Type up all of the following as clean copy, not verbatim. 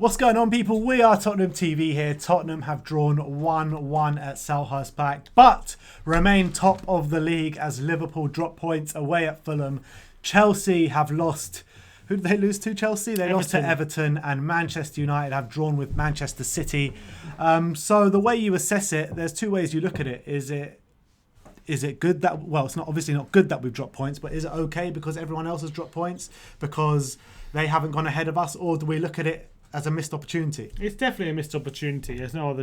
What's going on, people? We are Tottenham TV here. Tottenham have drawn 1-1 at Selhurst Park, but remain top of the league as Liverpool drop points away at Fulham. Chelsea have lost. Who did they lose to, Chelsea? They lost to Everton, and Manchester United have drawn with Manchester City. So the way you assess it, there's two ways you look at it. Is it good that, well, it's not obviously not good that we've dropped points, but is it okay because everyone else has dropped points because they haven't gone ahead of us, or do we look at it as a missed opportunity? It's definitely a missed opportunity. There's no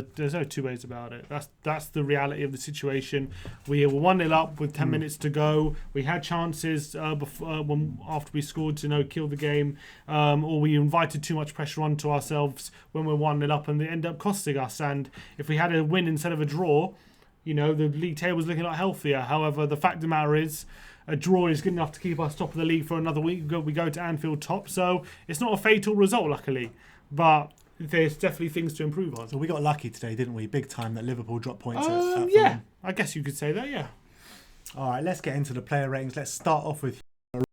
two ways about it. That's the reality of the situation. We were 1-0 up with 10 minutes to go. We had chances after we scored to kill the game, or we invited too much pressure onto ourselves when we're 1-0 up, and they end up costing us. And if we had a win instead of a draw, the league table was looking a lot healthier. However, the fact of the matter is, a draw is good enough to keep us top of the league for another week. We go to Anfield top, so it's not a fatal result, luckily. But there's definitely things to improve on. So we got lucky today, didn't we? Big time that Liverpool dropped points. At yeah, I guess you could say that, yeah. All right, let's get into the player ratings. Let's start off with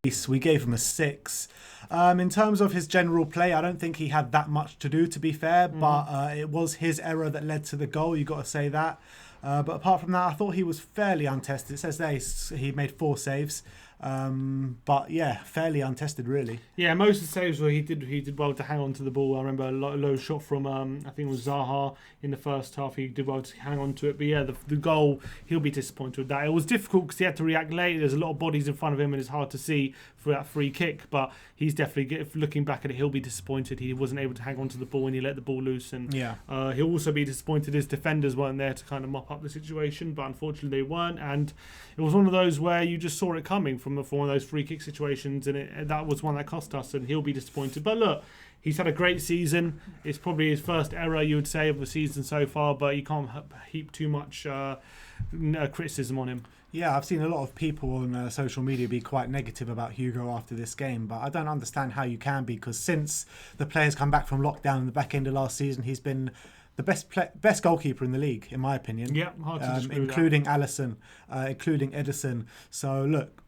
Reece. We gave him a 6. In terms of his general play, I don't think he had that much to do, to be fair, but it was his error that led to the goal. You got to say that. But apart from that, I thought he was fairly untested. It says there he made 4 saves. But yeah, fairly untested, really. Yeah, most of the saves were he did well to hang on to the ball. I remember a low shot from I think it was Zaha in the first half. He did well to hang on to it. But yeah, the goal, he'll be disappointed with that. It was difficult because he had to react late. There's a lot of bodies in front of him, and it's hard to see for that free kick. But he's definitely, looking back at it, he'll be disappointed. He wasn't able to hang on to the ball when he let the ball loose. And he'll also be disappointed his defenders weren't there to kind of mop up the situation. But unfortunately, they weren't. And it was one of those where you just saw it coming from one of those free kick situations, and that was one that cost us, and he'll be disappointed. But look, he's had a great season. It's probably his first error, you would say, of the season so far, but you can't heap too much criticism on him. Yeah, I've seen a lot of people on social media be quite negative about Hugo after this game, but I don't understand how you can be, because since the players come back from lockdown in the back end of last season, he's been the best goalkeeper in the league, in my opinion. Yeah, hard to disagree with that. Including Alisson, including Ederson. So look,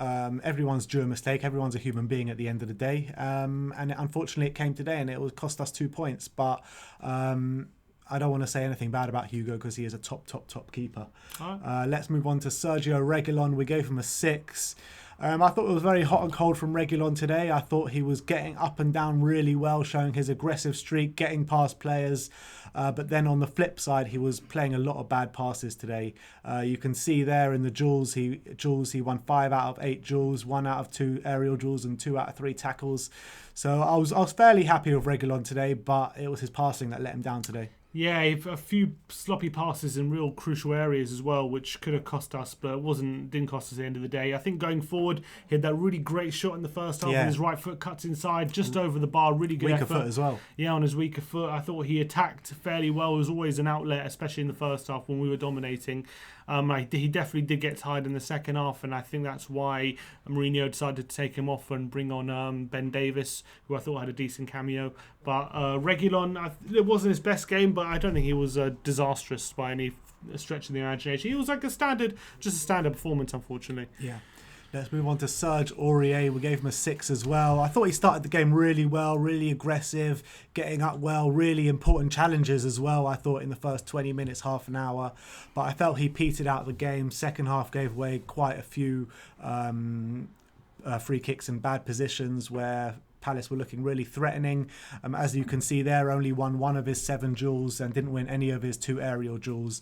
everyone's due a mistake. Everyone's a human being at the end of the day. And unfortunately, it came today, and it would cost us 2 points. But I don't want to say anything bad about Hugo because he is a top keeper. Right. Let's move on to Sergio Regelon. We gave him a 6. I thought it was very hot and cold from Regelon today. I thought he was getting up and down really well, showing his aggressive streak, getting past players. But then on the flip side, he was playing a lot of bad passes today. You can see there in the duels, he won 5 out of 8 duels, 1 out of 2 aerial duels, and 2 out of 3 tackles. So I was fairly happy with Regelon today, but it was his passing that let him down today. Yeah, a few sloppy passes in real crucial areas as well, which could have cost us, but didn't cost us at the end of the day. I think going forward, he had that really great shot in the first half, and his right foot cuts inside, just over the bar, really good weaker effort. Foot as well. Yeah, on his weaker foot. I thought he attacked fairly well. It was always an outlet, especially in the first half when we were dominating. He definitely did get tired in the second half, and I think that's why Mourinho decided to take him off and bring on Ben Davis, who I thought had a decent cameo. But Reguilon, it wasn't his best game, but I don't think he was disastrous by any stretch of the imagination. He was like just a standard performance, unfortunately. Yeah. Let's move on to Serge Aurier. We gave him a 6 as well. I thought he started the game really well, really aggressive, getting up well, really important challenges as well, I thought, in the first 20 minutes, half an hour. But I felt he petered out the game. Second half gave away quite a few free kicks in bad positions where Palace were looking really threatening. As you can see there, only won 1 of his 7 duels and didn't win any of his 2 aerial duels.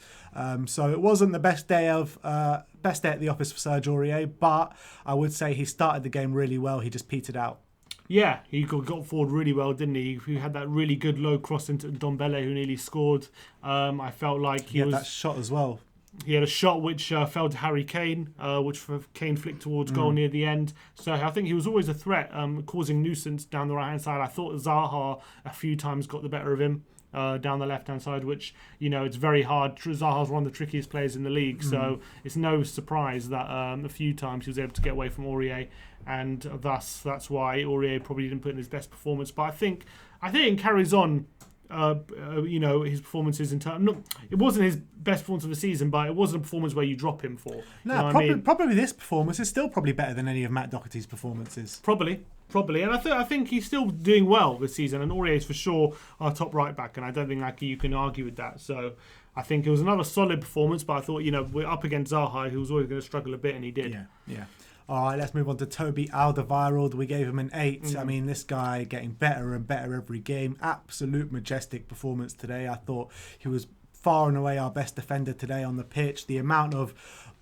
So it wasn't the best day at the office for Serge Aurier, but I would say he started the game really well. He just petered out. Yeah, he got forward really well, didn't he? He had that really good low cross into Dele, who nearly scored. I felt like he had that shot as well. He had a shot which fell to Harry Kane, which Kane flicked towards goal near the end. So I think he was always a threat, causing nuisance down the right-hand side. I thought Zaha a few times got the better of him down the left-hand side, which, it's very hard. Zaha's one of the trickiest players in the league, so it's no surprise that a few times he was able to get away from Aurier, and that's why Aurier probably didn't put in his best performance. But I think it carries on his performances in terms. It wasn't his best performance of the season, but it wasn't a performance where you drop him for. No, probably this performance is still probably better than any of Matt Doherty's performances. Probably. And I think he's still doing well this season, and Aurier is for sure our top right back, and I don't think you can argue with that. So I think it was another solid performance, but I thought we're up against Zaha, who was always going to struggle a bit, and he did. Yeah. All right, let's move on to Toby Alderweireld. We gave him an 8. I mean, this guy getting better and better every game. Absolute majestic performance today. I thought he was far and away our best defender today on the pitch. The amount of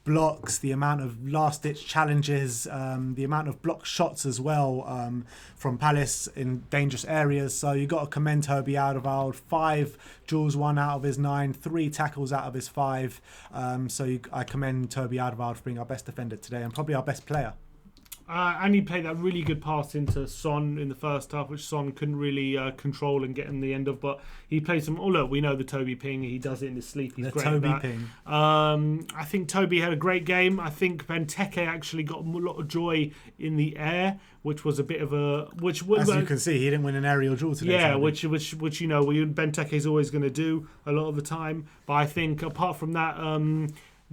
blocks, the amount of last-ditch challenges, the amount of block shots as well from Palace in dangerous areas. So you got to commend Toby Alderweireld. 5 duels won out of his 9, 3 tackles out of his 5. I commend Toby Alderweireld for being our best defender today and probably our best player. And he played that really good pass into Son in the first half, which Son couldn't really control and get in the end of. But he played some. Oh look, we know the Toby ping. He does it in his sleep. He's great at that. Ping. I think Toby had a great game. I think Benteke actually got a lot of joy in the air, which was a bit of a as you can see, he didn't win an aerial duel today. Yeah, which Benteke is always going to do a lot of the time. But I think apart from that.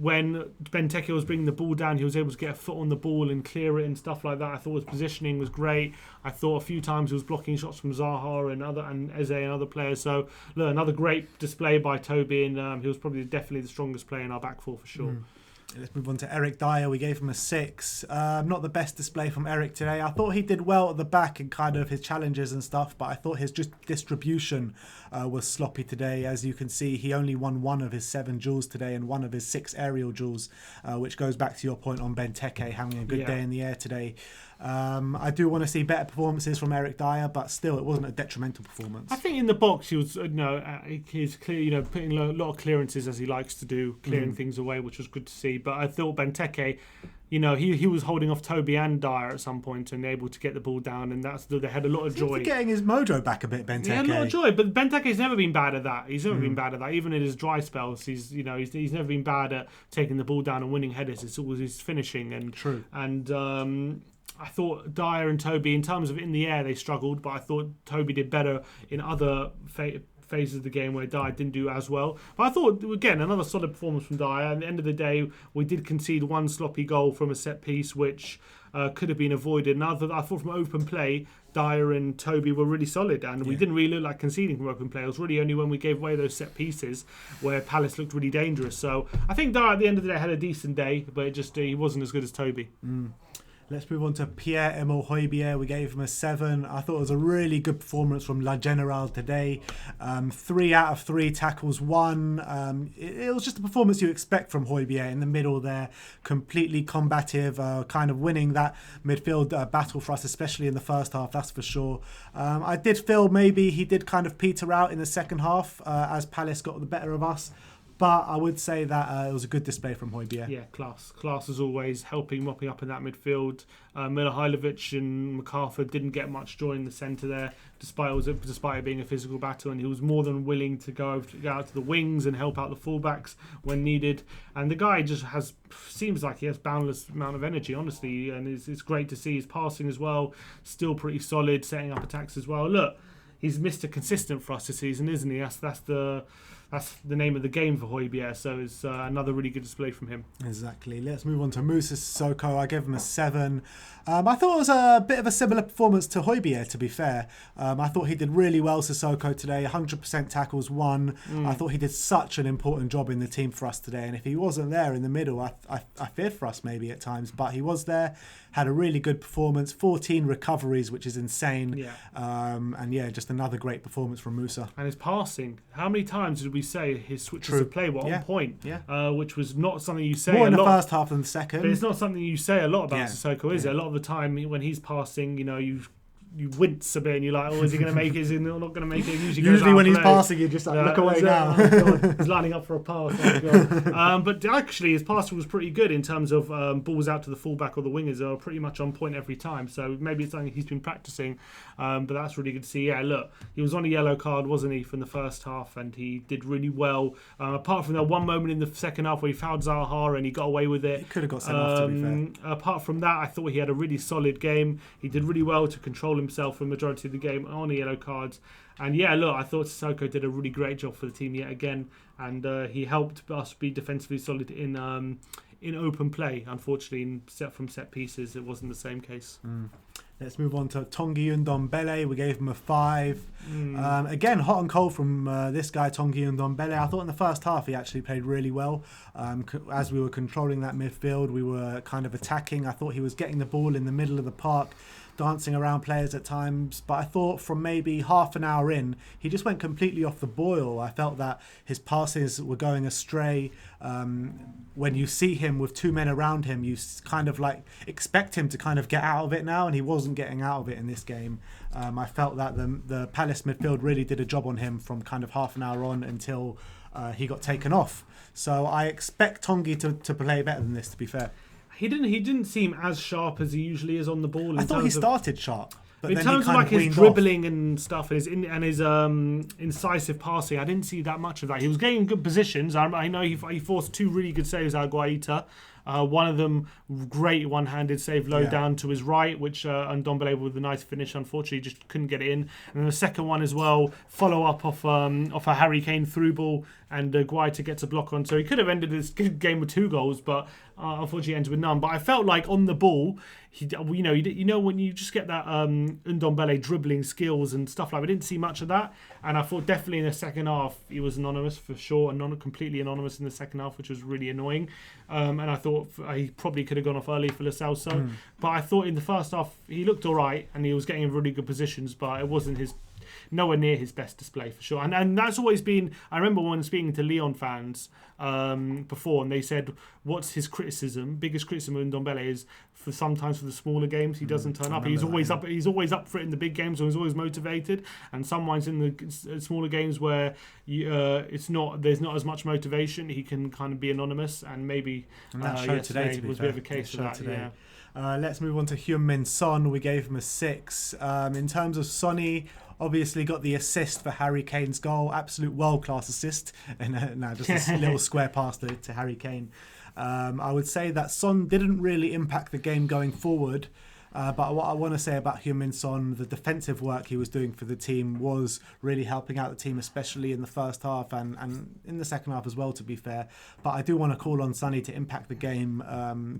When Benteke was bringing the ball down, he was able to get a foot on the ball and clear it and stuff like that. I thought his positioning was great. I thought a few times he was blocking shots from Zaha and Eze and other players. So, look, another great display by Toby, and he was probably definitely the strongest player in our back four for sure. Let's move on to Eric Dier. We gave him a 6. Not the best display from Eric today. I thought he did well at the back and kind of his challenges and stuff, but I thought his just distribution was sloppy today. As you can see, he only won 1 of his 7 duels today and 1 of his 6 aerial duels, which goes back to your point on Benteke having a good day in the air today. I do want to see better performances from Eric Dier, but still, it wasn't a detrimental performance. I think in the box he was, he's clear, putting a lot of clearances as he likes to do, clearing things away, which was good to see. But I thought Benteke, he was holding off Toby and Dier at some point and able to get the ball down, and they had a lot of joy. He's getting his mojo back a bit, Benteke. He had a lot of joy, but Benteke's never been bad at that. He's never been bad at that. Even in his dry spells, he's never been bad at taking the ball down and winning headers. It's always his finishing and true. And I thought Dier and Toby, in terms of in the air, they struggled, but I thought Toby did better in other phases of the game where Dier didn't do as well. But I thought, again, another solid performance from Dier. At the end of the day, we did concede 1 sloppy goal from a set piece, which could have been avoided. And I thought from open play, Dier and Toby were really solid, and we didn't really look like conceding from open play. It was really only when we gave away those set pieces where Palace looked really dangerous. So I think Dier at the end of the day had a decent day, but he wasn't as good as Toby. Let's move on to Pierre Emojier. We gave him a 7. I thought it was a really good performance from La General today. 3 out of 3 tackles won. It was just a performance you expect from Højbjerg in the middle there. Completely combative, kind of winning that midfield battle for us, especially in the first half, that's for sure. I did feel maybe he did kind of peter out in the second half as Palace got the better of us. But I would say that it was a good display from Højbjerg. Yeah, class as always, mopping up in that midfield. Milahajlovic and MacArthur didn't get much joy in the centre there, despite it being a physical battle, and he was more than willing to go out to the wings and help out the fullbacks when needed. And the guy just seems like he has boundless amount of energy, honestly, and it's great to see his passing as well, still pretty solid, setting up attacks as well. Look, he's Mr. Consistent for us this season, isn't he? That's the name of the game for Højbjerg, so it's another really good display from him. Exactly. Let's move on to Moussa Sissoko. I gave him a 7. I thought it was a bit of a similar performance to Højbjerg, to be fair. I thought he did really well, Sissoko, today. 100% tackles won. I thought he did such an important job in the team for us today, and if he wasn't there in the middle, I feared for us maybe at times, but he was there, had a really good performance, 14 recoveries, which is insane. And just another great performance from Moussa. And his passing. How many times did we say his switches of play were on point? Which was not something you say more a in lot. The first half than the second. But it's not something you say a lot about Sissoko, is it? A lot of the time when he's passing, you wince a bit and you're like, is he going to make it? Is he not going to make it? Usually when he's passing, you're just like, look away now. He's lining up for a pass. But actually, his passing was pretty good in terms of balls out to the fullback or the wingers are pretty much on point every time. So maybe it's something he's been practicing. But that's really good to see. Yeah, look, he was on a yellow card, wasn't he, from the first half, and he did really well. Apart from that one moment in the second half where he fouled Zaha and he got away with it. He could have got sent off, to be fair. Apart from that, I thought he had a really solid game. He did really well to control himself for the majority of the game on a yellow card. And yeah, look, I thought Sissoko did a really great job for the team yet again, and he helped us be defensively solid in open play. Unfortunately, from set pieces, it wasn't the same case. Let's move on to Tanguy Ndombele. We gave him a 5. Again, hot and cold from this guy, Tanguy Ndombele. I thought in the first half he actually played really well. As we were controlling that midfield, we were kind of attacking. I thought he was getting the ball in the middle of the park, dancing around players at times, but I thought from maybe half an hour in, he just went completely off the boil. I felt that his passes were going astray. When you see him with 2 men around him, you kind of like expect him to kind of get out of it now, and he wasn't getting out of it in this game. I felt that the Palace midfield really did a job on him from kind of half an hour on until he got taken off. So I expect Tanguy to play better than this, to be fair. He didn't seem as sharp as he usually is on the ball. I thought he started sharp, but in then terms he of kind like of his dribbling and stuff, and his incisive passing, I didn't see that much of that. He was getting good positions. I know he forced 2 really good saves out of Guaita. One of them, great one-handed save low down to his right, which Ndombele with a nice finish, unfortunately just couldn't get it in. And then the second one as well, follow up off a Harry Kane through ball, and Guaita gets a block on. So he could have ended this game with 2 goals, but unfortunately ends with none. But I felt like on the ball, when you just get that Ndombele dribbling skills and stuff like that, we didn't see much of that. And I thought definitely in the second half he was anonymous for sure, and completely anonymous in the second half, which was really annoying. And I thought he probably could have gone off early for Lo Celso. But I thought in the first half he looked all right and he was getting in really good positions, but it wasn't nowhere near his best display for sure. And that's always been, I remember when speaking to Lyon fans before, and they said, what's his criticism? Biggest criticism of Ndombele is sometimes for the smaller games he doesn't turn up. He's always up for it in the big games, or he's always motivated. And sometimes in the smaller games where there's not as much motivation, he can kind of be anonymous. And maybe today was a bit of a case of that. Today. Yeah. Let's move on to Heung-min Son. We gave him a 6. In terms of Sonny, obviously got the assist for Harry Kane's goal. Absolute world-class assist. And just a little square pass to Harry Kane. I would say that Son didn't really impact the game going forward. But what I want to say about Heung-min Son, the defensive work he was doing for the team was really helping out the team, especially in the first half and in the second half as well, to be fair. But I do want to call on Sonny to impact the game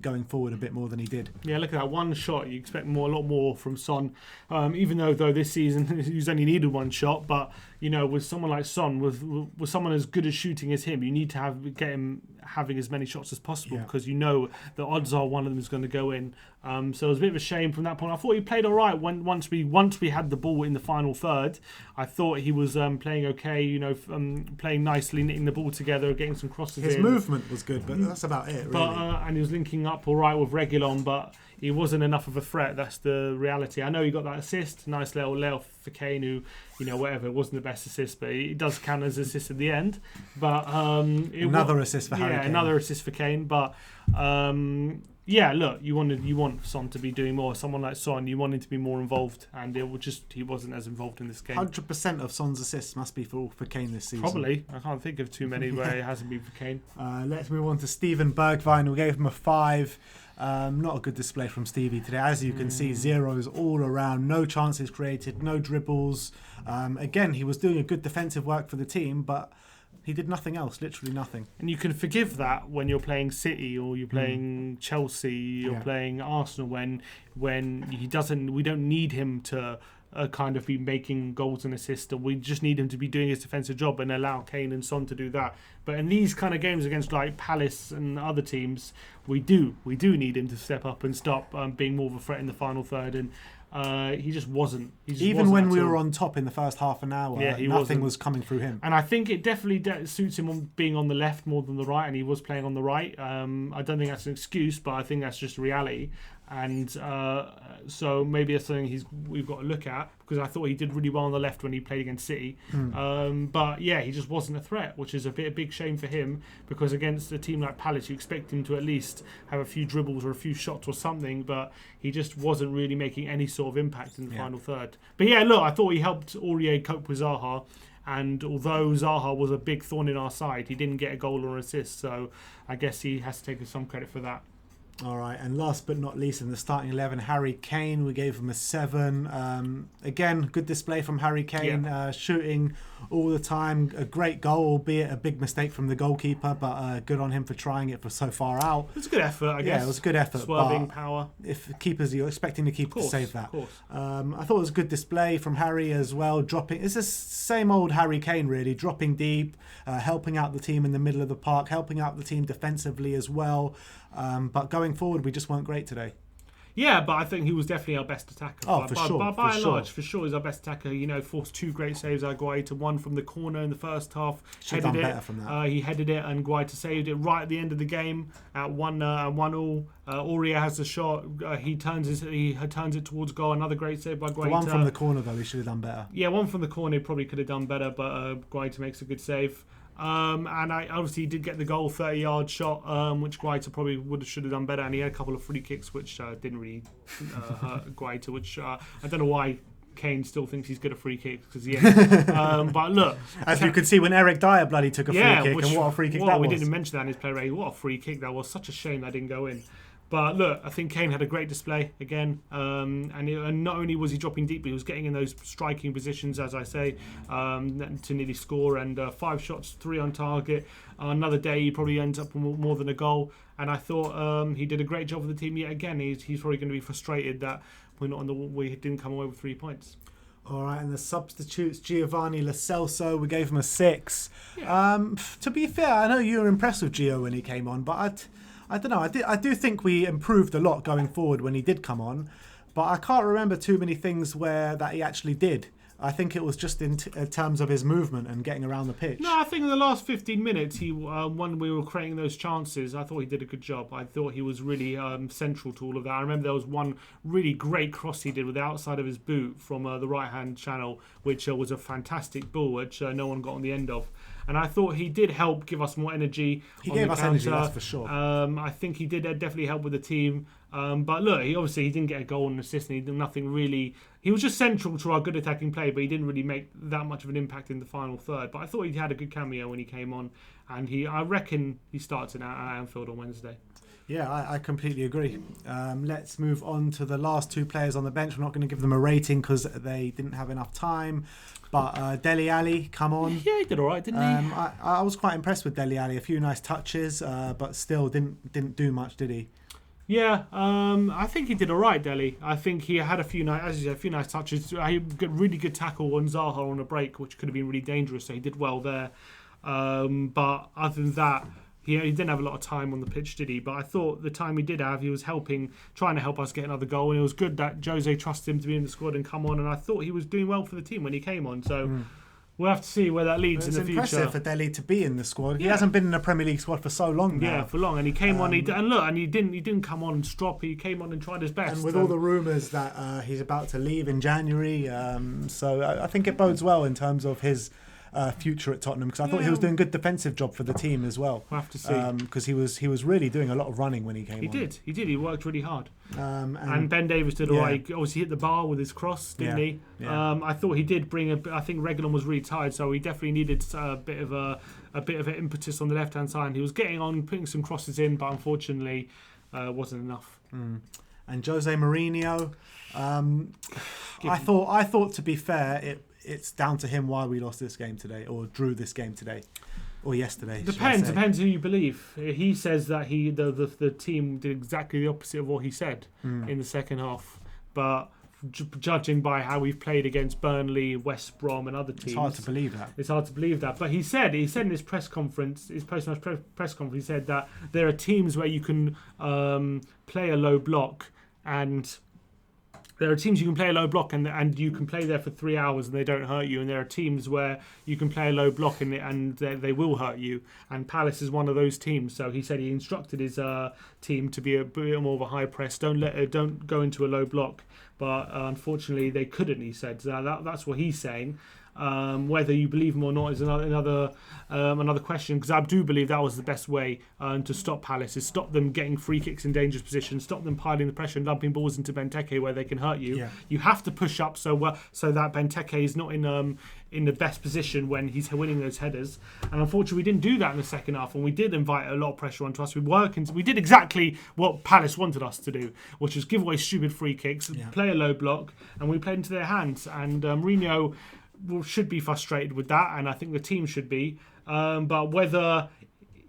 going forward a bit more than he did. Yeah, look at that one shot. You expect a lot more from Son, even though this season he's only needed 1 shot. But with someone like Son, with someone as good at shooting as him, you need to get him having as many shots as possible, because the odds are one of them is going to go in. So it was a bit of a shame from that point. I thought he played all right once we had the ball in the final third. I thought he was playing okay, playing nicely, knitting the ball together, getting some crosses in. His movement was good, but that's about it, really. But and he was linking up all right with Regelon, but he wasn't enough of a threat. That's the reality. I know he got that assist, nice little layoff for Kane, who, whatever, it wasn't the best assist, but it does count as assist at the end. But another assist for Harry Kane. Another assist for Kane. But look, you want Son to be doing more. Someone like Son, you want him to be more involved, and he wasn't as involved in this game. 100% of Son's assists must be for Kane this season. Probably. I can't think of too many where it hasn't been for Kane. Let's move on to Steven Bergvine. We gave him a 5. Not a good display from Stevie today. As you can see, zeros all around. No chances created, no dribbles. Again, he was doing a good defensive work for the team, but he did nothing else, literally nothing. And you can forgive that when you're playing City or you're playing Chelsea, you're playing Arsenal, when we don't need him to kind of be making goals and assists. We just need him to be doing his defensive job and allow Kane and Son to do that. But in these kind of games against like Palace and other teams, we do need him to step up and stop being more of a threat in the final third. And he just wasn't. Even when we were on top in the first half an hour, nothing was coming through him. And I think it definitely suits him on being on the left more than the right, and he was playing on the right. I don't think that's an excuse, but I think that's just reality. And so maybe that's something we've got to look at, because I thought he did really well on the left when he played against City. But yeah, he just wasn't a threat, which is a big shame for him, because against a team like Palace, you expect him to at least have a few dribbles or a few shots or something, but he just wasn't really making any sort of impact in the final third. But yeah, look, I thought he helped Aurier cope with Zaha. And although Zaha was a big thorn in our side, he didn't get a goal or an assist. So I guess he has to take some credit for that. All right, and last but not least, in the starting 11, Harry Kane, we gave him a 7. Again, good display from Harry Kane, shooting all the time. A great goal, albeit a big mistake from the goalkeeper, but good on him for trying it for so far out. It was a good effort, I guess. Yeah, it was a good effort. Swerving power. If keepers, you're expecting the keeper to save that. Of course. I thought it was a good display from Harry as well. It's the same old Harry Kane, really, dropping deep, helping out the team in the middle of the park, helping out the team defensively as well. But going forward, we just weren't great today. Yeah, but I think he was definitely our best attacker. Oh, for sure. By and large, for sure, he's our best attacker. You know, forced 2 great saves. Guaita, one from the corner in the first half. Should have done better from that. He headed it, and Guaita saved it right at the end of the game at 1-1. Aurier has the shot. He turns it towards goal. Another great save by Guaita. The one from the corner, though, he should have done better. Yeah, one from the corner, he probably could have done better, but Guaita makes a good save. And obviously he did get the goal, 30-yard shot, which Guaita probably should have done better. And he had a couple of free kicks, which didn't really hurt Guaita, which I don't know why Kane still thinks he's good at free kicks, because he ain't. But look, as you could see when Eric Dier bloody took a free kick, and what a free kick that was. We didn't mention that in his play rating. What a free kick that was. Such a shame that didn't go in. But look, I think Kane had a great display again, and not only was he dropping deep, but he was getting in those striking positions, as I say, to nearly score. And 5 shots, 3 on target. Another day, he probably ends up with more than a goal. And I thought he did a great job for the team yet again. He's probably going to be frustrated that we didn't come away with 3 points. All right, and the substitutes, Giovanni Lo Celso, we gave him a 6. Yeah. To be fair, I know you were impressed with Gio when he came on, but I don't know. I do think we improved a lot going forward when he did come on, but I can't remember too many things that he actually did. I think it was just in terms of his movement and getting around the pitch. No, I think in the last 15 minutes, when we were creating those chances, I thought he did a good job. I thought he was really central to all of that. I remember there was one really great cross he did with the outside of his boot from the right-hand channel, which was a fantastic ball, which no one got on the end of. And I thought he did help give us more energy. He gave us energy, that's for sure. I think he did definitely help with the team. But look, he didn't get a goal and assist, and he did nothing really. He was just central to our good attacking play, but he didn't really make that much of an impact in the final third. But I thought he had a good cameo when he came on, and I reckon he starts at Anfield on Wednesday. Yeah, I completely agree. Let's move on to the last 2 players on the bench. We're not going to give them a rating because they didn't have enough time. But Dele Alli, come on. Yeah, he did all right, didn't he? I was quite impressed with Dele Alli. A few nice touches, but still didn't do much, did he? Yeah, I think he did all right, Dele. I think he had a few nice touches. He had a really good tackle on Zaha on a break, which could have been really dangerous. So he did well there. But other than that, he didn't have a lot of time on the pitch, did he? But I thought the time he did have, he was trying to help us get another goal. And it was good that Jose trusted him to be in the squad and come on. And I thought he was doing well for the team when he came on. So we'll have to see where that leads in the future. It's impressive for Dele to be in the squad. He hasn't been in a Premier League squad for so long now. Yeah, for long. And he came on. He didn't come on and strop. He came on and tried his best. And with all the rumours that he's about to leave in January, so I think it bodes well in terms of his future at Tottenham, because I thought he was doing a good defensive job for the team as well. We'll have to see, because he was really doing a lot of running when he came on. He did. He worked really hard. And Ben Davies did all right. He obviously hit the bar with his cross, didn't he? Yeah. I thought he did bring I think Regelon was really tired, so he definitely needed a bit of an impetus on the left hand side. He was getting on, putting some crosses in, but unfortunately, wasn't enough. And Jose Mourinho, I thought to be fair, it's down to him why we lost this game today, or drew this game today, or yesterday. Depends who you believe. He says that the team did exactly the opposite of what he said in the second half. But judging by how we've played against Burnley, West Brom, and other teams, it's hard to believe that. But he said in his press conference, his post-match press conference, he said that there are teams where you can play a low block and. There are teams you can play a low block and you can play there for 3 hours and they don't hurt you. And there are teams where you can play a low block and they will hurt you. And Palace is one of those teams. So he said he instructed his team to be a bit more of a high press. Don't go into a low block. But unfortunately, they couldn't. He said so that's what he's saying. Whether you believe him or not is another question, because I do believe that was the best way to stop Palace, is stop them getting free kicks in dangerous positions, stop them piling the pressure and dumping balls into Benteke where they can hurt you. Yeah. You have to push up so that Benteke is not in the best position when he's winning those headers. And unfortunately, we didn't do that in the second half, and we did invite a lot of pressure onto us. We did exactly what Palace wanted us to do, which was give away stupid free kicks, play a low block, and we played into their hands. And Mourinho should be frustrated with that, and I think the team should be. But whether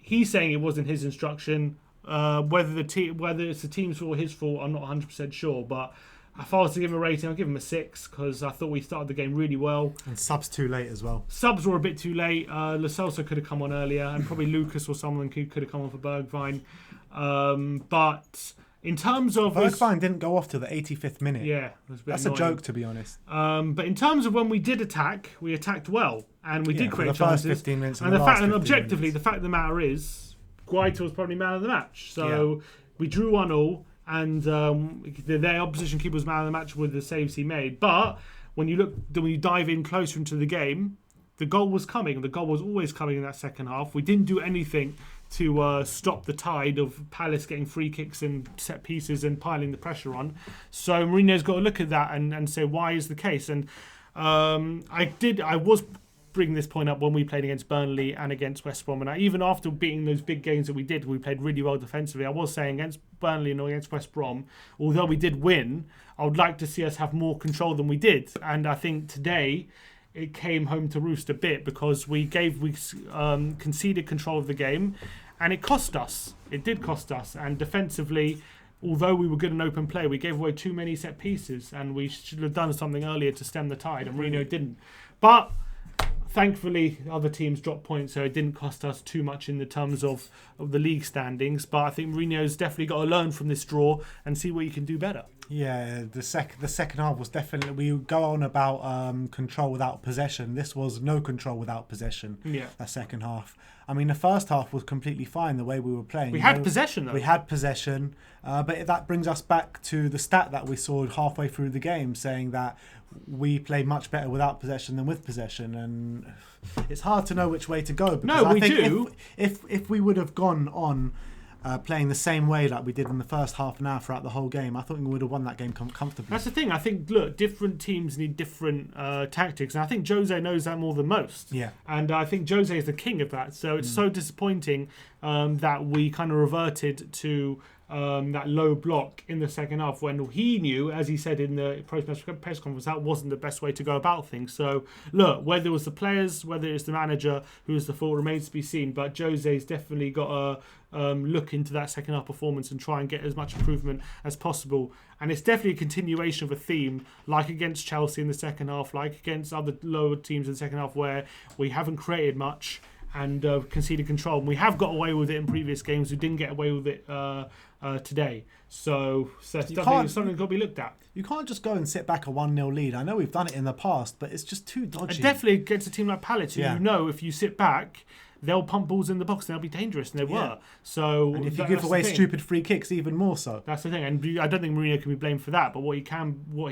he's saying it wasn't his instruction, whether it's the team's fault or his fault, I'm not 100% sure. But if I was to give him a rating, I'll give him a 6, because I thought we started the game really well. And subs too late as well. Subs were a bit too late. Lo Celso could have come on earlier, and probably Lucas or someone could have come on for Bergvine. But in terms of... Bergvine didn't go off till the 85th minute. Yeah, it was a bit That's annoying. a joke, to be honest. But in terms of when we did attack, we attacked well, and we did create the first chances. 15 minutes And objectively, the fact of the matter is, Guaita was probably man of the match. So we drew 1-1, and their opposition keeper was man of the match with the saves he made. But when you dive in closer into the game, the goal was coming. The goal was always coming in that second half. We didn't do anything to stop the tide of Palace getting free kicks and set pieces and piling the pressure on. So Mourinho's got to look at that and say, why is the case? And I was bringing this point up when we played against Burnley and against West Brom, and even after beating those big games that we did, we played really well defensively. I was saying against Burnley and against West Brom, although we did win, I would like to see us have more control than we did. And I think today it came home to roost a bit, because we conceded control of the game, and it cost us. It did cost us. And defensively, although we were good in open play, we gave away too many set pieces, and we should have done something earlier to stem the tide, and Mourinho didn't. But thankfully, other teams dropped points, so it didn't cost us too much in the terms of the league standings. But I think Mourinho's definitely got to learn from this draw and see what he can do better. Yeah, the second half was definitely... We go on about control without possession. This was no control without possession, that second half. I mean, the first half was completely fine the way we were playing. We had possession, though. We had possession, but that brings us back to the stat that we saw halfway through the game, saying that we play much better without possession than with possession, and it's hard to know which way to go. No, I think if we would have gone on playing the same way like we did in the first half an hour throughout the whole game, I thought we would have won that game comfortably. That's the thing. I think, look, different teams need different tactics, and I think Jose knows that more than most. Yeah. And I think Jose is the king of that. So it's so disappointing that we kind of reverted to that low block in the second half, when he knew, as he said in the press conference, that wasn't the best way to go about things. So look, whether it was the players, whether it's the manager who is the fault, remains to be seen. But Jose's definitely got to look into that second half performance and try and get as much improvement as possible. And it's definitely a continuation of a theme, like against Chelsea in the second half, like against other lower teams in the second half, where we haven't created much and conceded control. And we have got away with it in previous games. We didn't get away with it today. So something got to be looked at. You can't just go and sit back a 1-0 lead. I know we've done it in the past, but it's just too dodgy. It definitely against a team like Palace, who if you sit back, they'll pump balls in the box and they'll be dangerous, and they were. So, and if you give away stupid free kicks, even more so. That's the thing, and I don't think Mourinho can be blamed for that. But what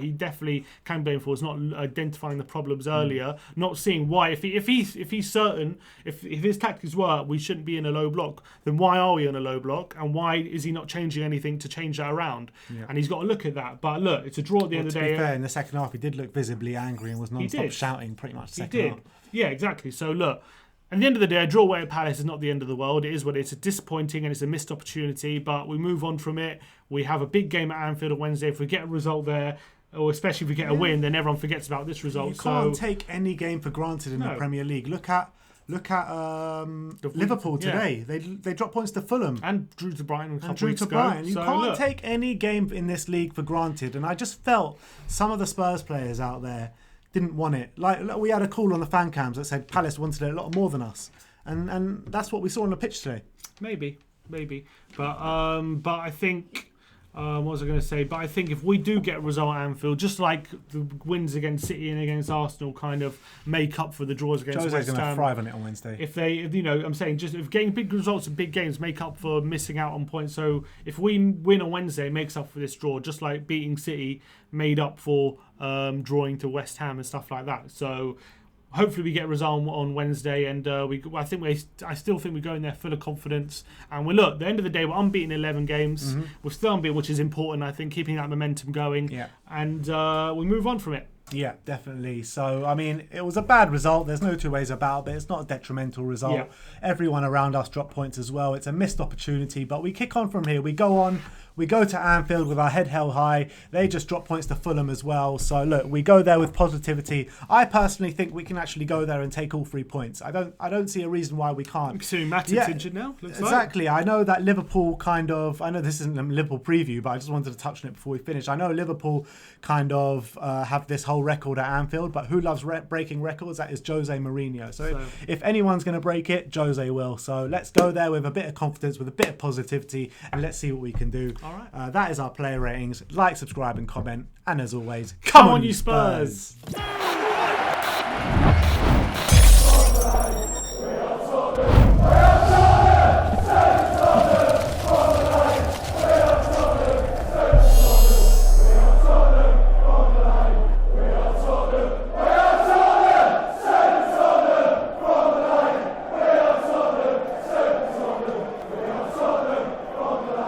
he definitely can blame for is not identifying the problems earlier, not seeing why. If he's certain, if his tactics were we shouldn't be in a low block, then why are we on a low block, and why is he not changing anything to change that around? Yeah. And he's got to look at that. But look, it's a draw at the end of the day. To be fair, in the second half, he did look visibly angry and was non-stop shouting pretty much. Second half. Yeah, exactly. So look. At the end of the day, a draw away at Palace is not the end of the world. It is what it is. It's disappointing and it's a missed opportunity, but we move on from it. We have a big game at Anfield on Wednesday. If we get a result there, or especially if we get a win, then everyone forgets about this result. You can't take any game for granted in the Premier League. Look at Liverpool today. They dropped points to Fulham and drew to Brighton a couple weeks ago. You can't take any game in this league for granted. And I just felt some of the Spurs players out there didn't want it. Like we had a call on the fan cams that said Palace wanted it a lot more than us, and that's what we saw on the pitch today. Maybe, but I think. What was I going to say? But I think if we do get a result at Anfield, just like the wins against City and against Arsenal kind of make up for the draws against West Ham. Jose's going to thrive on it on Wednesday. If I'm saying, just if getting big results in big games make up for missing out on points. So if we win on Wednesday, it makes up for this draw, just like beating City made up for drawing to West Ham and stuff like that. So Hopefully we get a result on Wednesday, and I still think we go in there full of confidence. And at the end of the day, we're unbeaten 11 games. We're still unbeaten, which is important, I think, keeping that momentum going. Yeah. And we move on from it. Yeah, definitely. So, I mean, it was a bad result. There's no two ways about it, but it's not a detrimental result. Yeah. Everyone around us dropped points as well. It's a missed opportunity, but we kick on from here. We go on. We go to Anfield with our head held high. They just drop points to Fulham as well. So, look, we go there with positivity. I personally think we can actually go there and take all 3 points. I don't see a reason why we can't. So Matip's injured now? Exactly. Like. I know that Liverpool I know this isn't a Liverpool preview, but I just wanted to touch on it before we finish. I know Liverpool kind of have this whole record at Anfield, but who loves breaking records? That is Jose Mourinho. So if anyone's going to break it, Jose will. So let's go there with a bit of confidence, with a bit of positivity, and let's see what we can do. All right. That is our player ratings. Like, subscribe, and comment. And as always, come on, you Spurs!